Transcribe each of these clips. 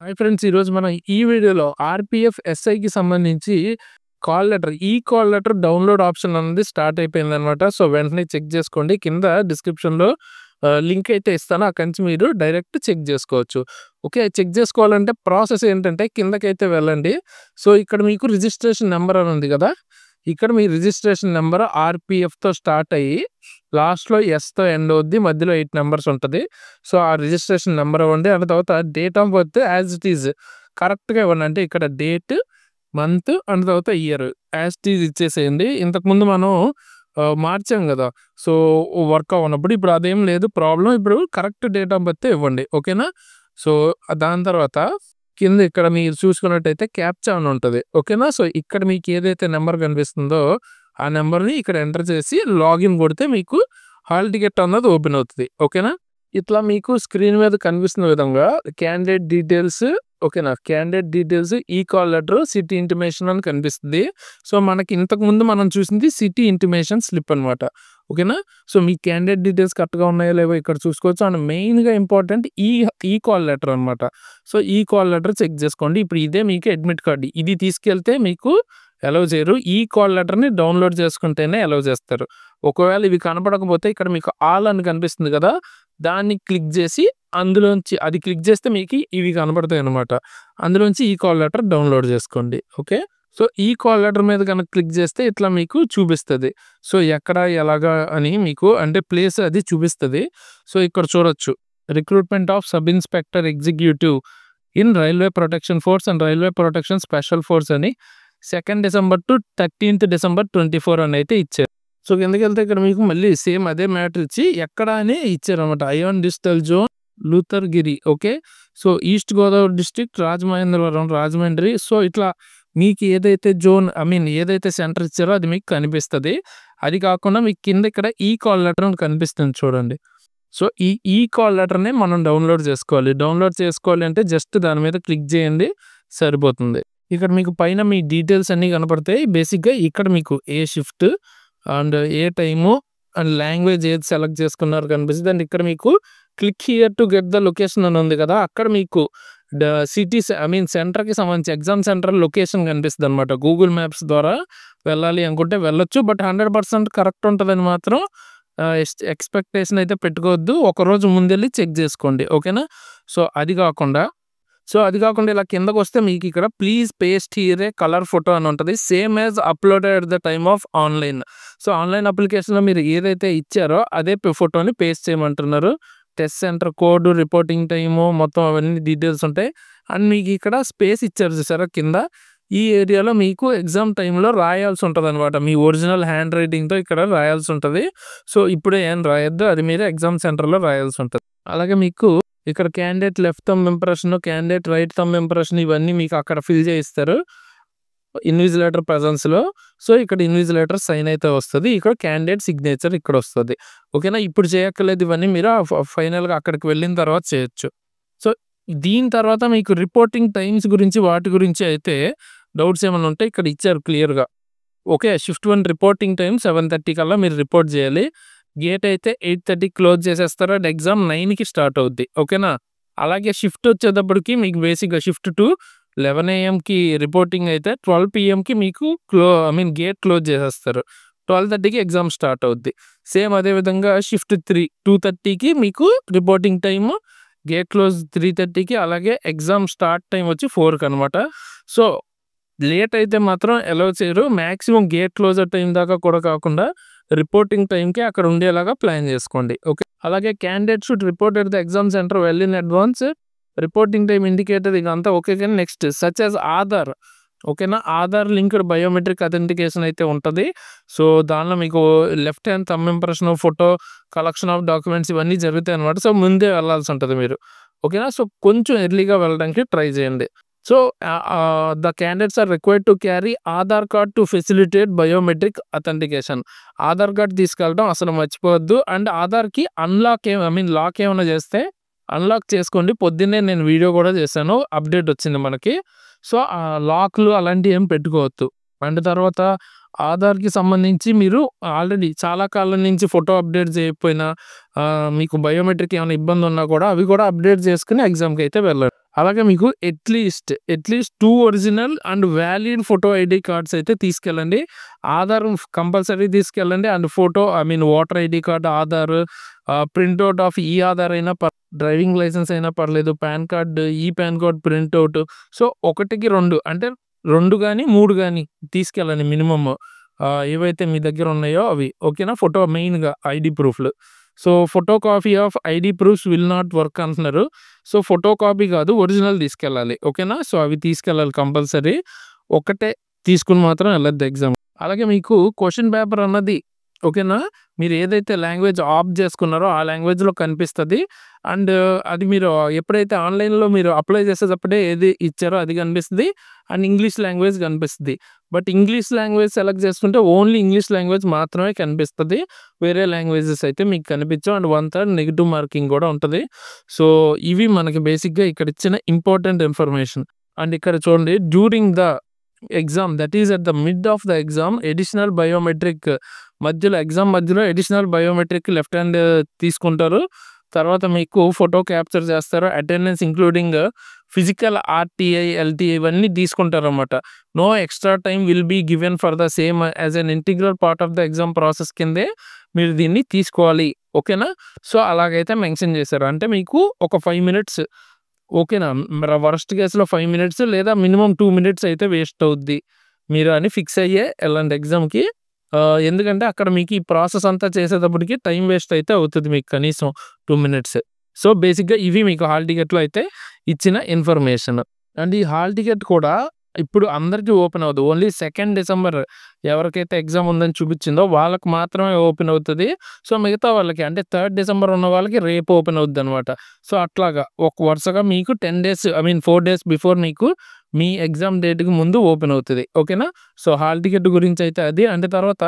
Hi friends, ఈరోజు మనం ఈ వీడియోలో ఆర్‌పీఎఫ్ ఎస్ఐకి సంబంధించి కాల్ లెటర్ డౌన్‌లోడ్ ఆప్షన్ అనేది స్టార్ట్ అయిపోయిందనమాట. సో, వెంటనే చెక్ చేసుకోండి. కింద డిస్క్రిప్షన్‌లో లింక్ అయితే ఇస్తాను. అక్కడి నుంచి మీరు డైరెక్ట్ చెక్ చేసుకోవచ్చు. ఓకే. చెక్ చేసుకోవాలంటే ప్రాసెస్ ఏంటంటే కిందకైతే వెళ్ళండి. సో, ఇక్కడ మీకు రిజిస్ట్రేషన్ నంబర్ అని ఉంది కదా! ఇక్కడ మీ రిజిస్ట్రేషన్ నంబర్ ఆర్‌పీఎఫ్‌తో స్టార్ట్ అయ్యి లాస్ట్‌లో ఎస్‌తో ఎండ్ అవుద్ది. మధ్యలో 8 నంబర్స్ ఉంటది. సో, ఆ రిజిస్ట్రేషన్ నంబర్ ఇవ్వండి. ఆ తర్వాత date of birth as it is కరెక్ట్‌గా ఇవ్వండి. అంటే ఇక్కడ డేట్, మంత్ అండ్ తర్వాత ఇయర్ యాజ్ ఇట్ ఈజ్ ఇచ్చేసేయండి. ఇంతకుముందు మనం మార్చాం గదా! సో, వర్క్ అవ్వనప్పుడు ఇప్పుడు అదేం లేదు ప్రాబ్లమ్. ఇప్పుడు కరెక్ట్ డేట్ ఆఫ్ బర్తే ఇవ్వండి. ఓకేనా? సో, దాని తర్వాత కింద ఇక్కడ మీరు చూసుకున్నట్టయితే క్యాప్చా అని ఉంటది. ఓకేనా? సో, ఇక్కడ మీకు ఏదైతే నంబర్ కనిపిస్తుందో ఆ నంబర్‌ని ఇక్కడ ఎంటర్ చేసి లాగిన్ కొడితే మీకు హాల్ టికెట్ అన్నది ఓపెన్ అవుతది. ఓకేనా? ఇట్లా మీకు స్క్రీన్ మీద కనిపిస్తున్న విధంగా క్యాండిడేట్ డీటెయిల్స్ ఓకేనా? క్యాండిడేట్ డీటెయిల్స్, ఈ కాల్ లెటర్, సిటీ ఇంటిమేషన్ అని కనిపిస్తుంది. సో, మనకి ఇంతకుముందు మనం చూసింది సిటీ ఇంటిమేషన్ స్లిప్ అనమాట. ఓకేనా? సో, మీ క్యాండిడేట్ డీటెయిల్స్ కరెక్ట్‌గా ఉన్నాయో లేవో ఇక్కడ చూసుకోవచ్చు. అండ్ మెయిన్‌గా ఇంపార్టెంట్ ఈ కాల్ లెటర్ అనమాట. సో, ఈ కాల్ లెటర్ చెక్ చేసుకోండి. ఇప్పుడు ఇదే మీకు అడ్మిట్ కార్డ్. ఇది తీసుకెళ్తే మీకు అలౌ చేయరు. ఈ కాల్ లెటర్‌ని డౌన్‌లోడ్ చేసుకుంటేనే అలౌ చేస్తారు. ఒకవేళ ఇవి కనపడకపోతే ఇక్కడ మీకు ఆల్ అని కనిపిస్తుంది కదా! దాన్ని క్లిక్ చేసి అందులోంచి అది క్లిక్ చేస్తే మీకు ఇవి కనపడతాయన్నమాట. అందులోంచి ఈ కాల్ లెటర్ డౌన్‌లోడ్ చేసుకోండి. ఓకే. సో, ఈ కాల్ లెటర్ మీద గనక క్లిక్ చేస్తే ఇట్లా మీకు చూపిస్తది. సో, ఎక్కడ, ఎలాగా అని మీకు అంటే ప్లేస్ అది చూపిస్తది. సో, ఇక్కడ చూడొచ్చు. Recruitment of sub inspector executive in railway protection force and railway protection special force అని 2 డిసెంబర్ టు 13థ్ డిసెంబర్ 24 అని అయితే ఇచ్చారు. సో, కిందకెళ్తే ఇక్కడ మీకు మళ్ళీ సేమ్ అదే మ్యాటర్ ఇచ్చి ఎక్కడ అని ఇచ్చారనమాట. Ion digital zone Luthergiri. Okay. So, east Godavari district Rajamahendravaram, Rajahmundry. So, ఇట్లా మీకు ఏదైతే జోన్ ఏదైతే సెంటర్ ఇచ్చారో అది మీకు కనిపిస్తది. అది కాకుండా మీకు కింద ఇక్కడ ఈ కాల్ లెటర్ అని కనిపిస్తుంది చూడండి. సో, ఈ కాల్ లెటర్‌ని మనం డౌన్‌లోడ్ చేసుకోవాలి. డౌన్‌లోడ్ చేసుకోవాలి అంటే జస్ట్ దాని మీద క్లిక్ చేయండి సరిపోతుంది. ఇక్కడ మీకు పైన మీ డీటెయిల్స్ అన్నీ కనపడతాయి. బేసిక్‌గా ఇక్కడ మీకు ఏ షిఫ్ట్ అండ్ ఏ టైము అండ్ లాంగ్వేజ్ ఏది సెలెక్ట్ చేసుకున్నారో కనిపిస్తది. అండ్ ఇక్కడ మీకు click here to get the location అని ఉంది కదా! అక్కడ మీకు సిటీస్ సెంటర్‌కి సంబంధించి ఎగ్జామ్ సెంటర్ లొకేషన్ కనిపిస్తదనమాట. గూగుల్ మ్యాప్స్ ద్వారా వెళ్ళాలి అనుకుంటే వెళ్ళొచ్చు. బట్ 100% కరెక్ట్ ఉంటదని మాత్రం ఎక్స్‌పెక్టేషన్ అయితే పెట్టుకోవద్దు. ఒకరోజు ముందెళ్లి చెక్ చేసుకోండి. ఓకేనా? సో, అది కాకుండా ఇలా కిందకొస్తే మీకు ఇక్కడ please paste here a colour photo అని ఉంటది. Same as uploaded at the time of online. So, online అప్లికేషన్‌లో మీరు ఏదైతే ఇచ్చారో అదే ఫోటోని పేస్ట్ చేయమంటున్నారు. Test centre code, reporting time మొత్తం అవన్నీ డీటెయిల్స్ ఉంటాయి. అండ్ మీకు ఇక్కడ స్పేస్ ఇచ్చారు చూసారా కింద. ఈ ఏరియాలో మీకు ఎగ్జామ్ టైమ్‌లో రాయాల్సి ఉంటదనమాట. మీ ఒరిజినల్ హ్యాండ్ రైటింగ్‌తో ఇక్కడ రాయాల్సి ఉంటది. సో, ఇప్పుడే ఏం రాయొద్దు. అది మీరు ఎగ్జామ్ సెంటర్‌లో రాయాల్సి ఉంటది. అలాగే మీకు ఇక్కడ candidate left thumb impression, candidate right thumb impression ఇవన్నీ మీకు అక్కడ ఫిల్ చేయిస్తారు. ఇన్విజిలేటర్ ప్రెజెన్స్‌లో. సో, ఇక్కడ ఇన్విజిలేటర్ సైన్ అయితే వస్తది. ఇక్కడ క్యాండిడేట్ సిగ్నేచర్ ఇక్కడ వస్తది. ఓకేనా? ఇప్పుడు చేయక్కర్లేదు. ఇవన్నీ మీరు ఫైనల్‌గా అక్కడికి వెళ్ళిన తర్వాత చేయొచ్చు. సో, దీని తర్వాత మీకు రిపోర్టింగ్ టైమ్స్ గురించి వాటి గురించి అయితే డౌట్స్ ఏమన్నా ఉంటే ఇక్కడ ఇచ్చారు క్లియర్‌గా. ఓకే. షిఫ్ట్ 1 రిపోర్టింగ్ టైమ్ 7:30 కల్లా మీరు రిపోర్ట్ చేయాలి. గేట్ అయితే 8:30కి క్లోజ్ చేసేస్తారు. అండ్ ఎగ్జామ్ 9కి స్టార్ట్ అవుద్ది. ఓకేనా? అలాగే షిఫ్ట్ వచ్చేటప్పటికి మీకు బేసిక్‌గా షిఫ్ట్ 2 11 ఏఎంకి రిపోర్టింగ్ అయితే 12 పీఎంకి మీకు గేట్ క్లోజ్ చేసేస్తారు. 12:30కి ఎగ్జామ్ స్టార్ట్ అవుద్ది. సేమ్ అదే విధంగా షిఫ్ట్ 3 2:30కి మీకు రిపోర్టింగ్ టైము, గేట్ క్లోజ్ 3:30కి అలాగే ఎగ్జామ్ స్టార్ట్ టైం వచ్చి 4కి అనమాట. సో, లేట్ అయితే మాత్రం అలౌ చేయరు. మాక్సిమం గేట్ క్లోజర్ టైం దాకా కూడా కాకుండా రిపోర్టింగ్ టైంకి అక్కడ ఉండేలాగా ప్లాన్ చేసుకోండి. ఓకే. అలాగే candidate should report at the exam centre well in advance. Reporting time indicator ఇదంతా ఓకే. కానీ నెక్స్ట్ సచ్ యాజ్ ఆధార్. ఓకేనా? ఆధార్ లింక్డ్ బయోమెట్రిక్ అథెంటికేషన్ అయితే ఉంటది. సో, దానిలో మీకు left hand thumb impression, photo, collection of documents ఇవన్నీ జరుగుతాయన్నమాట. సో, ముందే వెళ్ళాల్సి ఉంటది మీరు. ఓకేనా? సో, కొంచెం ఎర్లీగా వెళ్ళడానికి ట్రై చేయండి. So, the candidates are required to carry Aadhaar card to facilitate biometric authentication. Aadhaar card తీసుకెళ్ళడం అసలు మర్చిపోవద్దు. అండ్ ఆధార్‌కి లాక్ ఏమైనా చేస్తే అన్‌లాక్ చేసుకోండి. పొద్దున్నే నేను వీడియో కూడా చేశాను. అప్డేట్ వచ్చింది మనకి. సో, లాక్‌లు అలాంటివి ఏం పెట్టుకోవద్దు. అండ్ తర్వాత ఆధార్‌కి సంబంధించి మీరు ఆల్రెడీ చాలా కాలం నుంచి ఫోటో అప్డేట్ చేయకపోయినా మీకు బయోమెట్రిక్ ఏమైనా ఇబ్బంది ఉన్నా కూడా అవి కూడా అప్డేట్ చేసుకొని ఎగ్జామ్‌కి అయితే వెళ్ళండి. అలాగే మీకు at least 2 original and valid photo ID cards అయితే తీసుకెళ్ళండి. ఆధార్ కంపల్సరీ తీసుకెళ్ళండి. And photo voter ID card, Aadhaar, print out of ఈ ఆధార్ అయినా డ్రైవింగ్ లైసెన్స్ అయినా పర్లేదు. పాన్ కార్డ్, ఈ pan card print out. So 1కి 2 అంటే 2 గాని, 3 గాని తీసుకెళ్ళండి మినిమమ్. ఏవైతే మీ దగ్గర ఉన్నాయో అవి. ఓకేనా? ఫోటో మెయిన్‌గా ఐడీ ప్రూఫ్‌లు. So photo copy of ID proofs will not work అంటున్నారు. సో ఫోటో కాపీ కాదు, ఒరిజినల్ తీసుకెళ్ళాలి. ఓకేనా? సో అవి తీసుకెళ్ళాలి కంపల్సరీ. ఒకటే తీసుకొని మాత్రం వెళ్ళొద్దు ఎగ్జామ్. అలాగే మీకు క్వెషన్ పేపర్ అన్నది ఓకేనా? మీరు ఏదైతే లాంగ్వేజ్ ఆప్ట్ చేసుకున్నారో ఆ లాంగ్వేజ్‌లో కనిపిస్తది. అండ్ అది మీరు ఎప్పుడైతే ఆన్‌లైన్‌లో మీరు అప్లై చేసేటప్పుడే ఏది ఇచ్చారో అది కనిపిస్తది. అండ్ ఇంగ్లీష్ లాంగ్వేజ్ కనిపిస్తది. బట్ ఇంగ్లీష్ లాంగ్వేజ్ సెలెక్ట్ చేసుకుంటే ఓన్లీ ఇంగ్లీష్ లాంగ్వేజ్ మాత్రమే కనిపిస్తది. వేరే లాంగ్వేజెస్ అయితే మీకు కనిపించవు. అండ్ 1/3 నెగెటివ్ మార్కింగ్ కూడా ఉంటది. సో ఇవి మనకి బేసిక్‌గా ఇక్కడ ఇచ్చిన ఇంపార్టెంట్ ఇన్ఫర్మేషన్. అండ్ ఇక్కడ చూడండి, during the exam that is at the mid of the exam additional biometric exam మధ్యలో ఎడిషనల్ బయోమెట్రిక్ లెఫ్ట్ హ్యాండ్ తీసుకుంటారు. తర్వాత మీకు ఫోటో క్యాప్చర్ చేస్తారు. Attendance including physical, RTI, LTI ఇవన్నీ తీసుకుంటారన్నమాట. No extra time will be given for the same as an integral part of the exam process కిందే మీరు దీన్ని తీసుకోవాలి. ఓకేనా? సో అలాగైతే మెన్షన్ చేశారు. అంటే మీకు ఒక 5 మినిట్స్ ఓకేనా? వరస్ట్ కేస్‌లో 5 మినిట్స్ లేదా మినిమమ్ 2 మినిట్స్ అయితే వేస్ట్ అవుద్ది. మీరు అని ఫిక్స్ అయ్యే ఎళ్ళండి ఎగ్జామ్‌కి. ఎందుకంటే అక్కడ మీకు ఈ ప్రాసెస్ అంతా చేసేటప్పటికి టైం వేస్ట్ అయితే అవుతది మీకు కనీసం 2 మినిట్స్. సో బేసిక్‌గా ఇవి మీకు హాల్ టికెట్‌లో అయితే ఇచ్చిన ఇన్ఫర్మేషన్. అండ్ ఈ హాల్ టికెట్ కూడా ఇప్పుడు అందరికీ ఓపెన్ అవ్వదు. ఓన్లీ 2 డిసెంబర్ ఎవరికైతే ఎగ్జామ్ ఉందని చూపించిందో వాళ్ళకి మాత్రమే ఓపెన్ అవుతది. సో మిగతా వాళ్ళకి అంటే 3 డిసెంబర్ ఉన్న వాళ్ళకి రేపు ఓపెన్ అవుద్దనమాట. సో అట్లాగా వరుసగా మీకు 10 డేస్ 4 డేస్ బిఫోర్ మీకు మీ ఎగ్జామ్ డేట్‌కి ముందు ఓపెన్ అవుతది. ఓకేనా? సో హాల్ టికెట్ గురించి అయితే అది. అంటే తర్వాత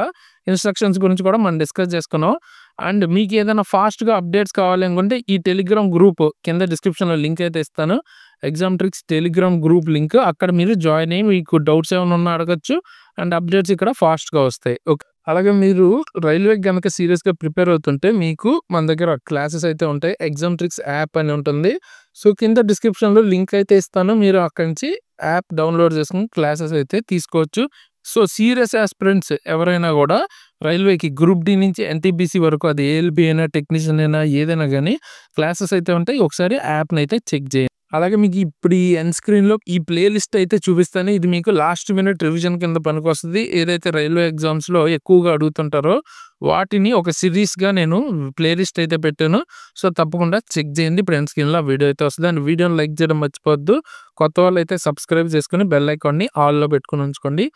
ఇన్‌స్ట్రక్షన్స్ గురించి కూడా మనం డిస్కస్ చేసుకున్నాం. అండ్ మీకు ఏదైనా ఫాస్ట్‌గా అప్డేట్స్ కావాలి అనుకుంటే ఈ టెలిగ్రామ్ గ్రూప్ కింద డిస్క్రిప్షన్‌లో లింక్ అయితే ఇస్తాను. Exam tricks Telegram group link. అక్కడ మీరు జాయిన్ అయ్యి మీకు డౌట్స్ ఏమైనా ఉన్నా అడగొచ్చు. అండ్ అప్డేట్స్ ఇక్కడ ఫాస్ట్‌గా వస్తాయి. ఓకే. అలాగే మీరు రైల్వేకి గనక సీరియస్‌గా ప్రిపేర్ అవుతుంటే మీకు మన దగ్గర క్లాసెస్ అయితే ఉంటాయి. ఎగ్జామ్ ట్రిక్స్ యాప్ అని ఉంటుంది. సో కింద డిస్క్రిప్షన్‌లో లింక్ అయితే ఇస్తాను. మీరు అక్కడి నుంచి యాప్ డౌన్‌లోడ్ చేసుకొని క్లాసెస్ అయితే తీసుకోవచ్చు. సో సీరియస్ యాస్పిరెంట్స్ ఎవరైనా కూడా రైల్వేకి గ్రూప్ డి నుంచి ఎన్‌టీపీసీ వరకు అది ఏఎల్‌బీ అయినా, టెక్నీషియన్ అయినా ఏదైనా గానీ క్లాసెస్ అయితే ఉంటాయి. ఒకసారి యాప్‌ని అయితే చెక్ చేయండి. అలాగే మీకు ఇప్పుడు ఈ ఎండ్ స్క్రీన్‌లో ఈ ప్లే లిస్ట్ అయితే చూపిస్తాను. ఇది మీకు లాస్ట్ మినిట్ రివిజన్ కింద పనికొస్తది. ఏదైతే రైల్వే ఎగ్జామ్స్‌లో ఎక్కువగా అడుగుతుంటారో వాటిని ఒక సిరీస్‌గా నేను ప్లే లిస్ట్ అయితే పెట్టాను. సో తప్పకుండా చెక్ చేయండి. ఇప్పుడు ఎండ్ స్క్రీన్‌లో ఆ వీడియో అయితే వస్తది. అండ్ వీడియోని లైక్ చేయడం మర్చిపోవద్దు. కొత్త వాళ్ళైతే సబ్స్క్రైబ్ చేసుకొని బెల్ ఐకాన్‌ని ఆల్‌లో పెట్టుకొని ఉంచుకోండి.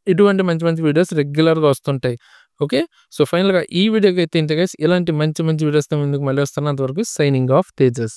ఇటువంటి మంచి మంచి వీడియోస్ రెగ్యులర్‌గా వస్తుంటాయి. ఓకే. సో ఫైనల్‌గా ఈ వీడియోకి అయితే ఇంతే గైస్. ఇలాంటి మంచి మంచి వీడియోస్‌తో ముందుకు మళ్ళీ వస్తాను. అంతవరకు సైనింగ్ ఆఫ్ తేజస్.